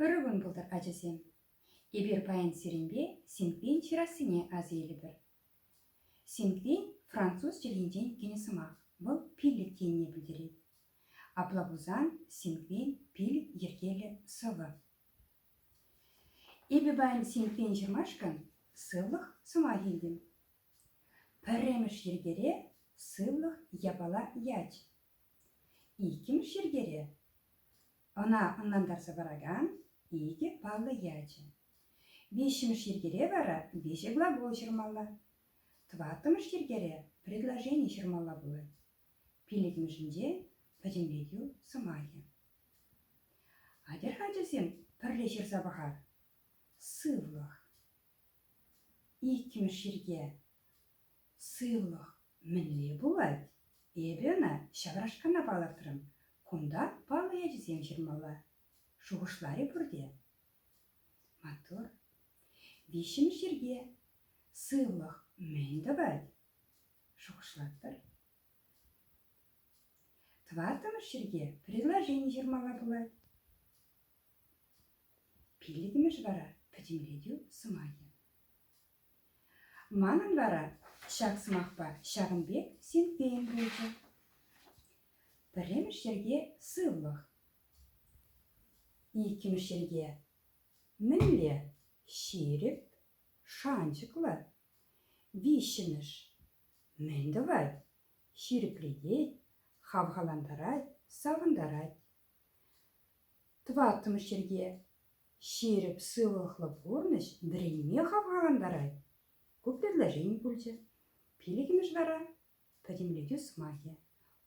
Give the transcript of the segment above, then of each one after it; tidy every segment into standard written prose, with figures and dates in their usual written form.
Өрігін бұлдыр ажызем. Ебір паян сиренбе синквен чирасыне аз елі бір. Синквен француз тілінден кенесімақ. Бұл пилік теніне білдіреді. Аплабузан синквен пил ергелі сывы. Ебі байын синквен жырмашкан сывлық сыма елдім. Пірреміш ергере сывлық ябала яч. Икіміш ергере она ыннандарса бараган иге палы ячы. Бешіміш ергере бара беші глагол жырмала. Тватымыш ергере предложение жырмала болады. Пилігімішінде подемлетю сымайы. Адер хачысем пірле жырса бағар. Сывлық. Икіміш ерге сывлық мінле болады. Эбена шаврашкана балақтырым. Кунда палы ячысем жырмала. Шуғышлары бұрде. Матур. Бешіміш ерге сывлық мен болады. Шуғышлаттыр. Тватымыш жерге предложение жырмала болады. Пилігіміш бара подемлетю сымайы. Манын бара шақ сымақпа шағынбек синквен болды. Пірреміш жерге сывлық. Икіміш жерге мінле шеріп шанчықлы. Вишіміш мен давай шеріпледей хавғаландарай, савындарай. Тватымыш жерге шеріп сывлықлы бұрныш біреме хавғаландарай. Көп предложение болды. Пилігіміш бара подемлетю сымайы.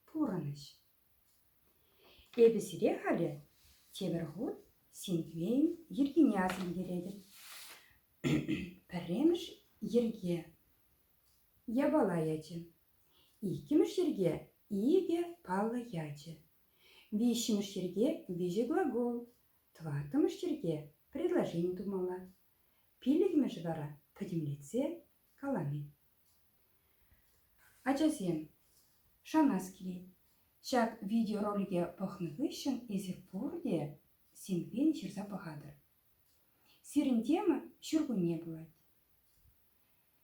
Пұрыныш. Эбісіре қалі тебір ғуд синквен ергене азын кереді. Пірреміш ерге ябала ячы. Икіміш ерге иге палы ячы. Вишіміш ерге вижі глагол. Тватымыш ерге предложение думала. Пилігіміш бара подемлетсе калами. Ачасем шанас келей. Шак видеоролиге пахнығы үшін езір бұрде синквен жырса бағадыр. Сирін темі шүргіне болады.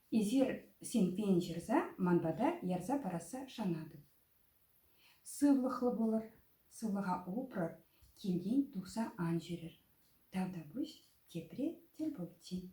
Езір синквен жырса манбада ярса бараса шанады. Сывлықлы болыр, сывлыға опрар, келден тұқса ан жүрір. Тавда бұш кепре тел болытын.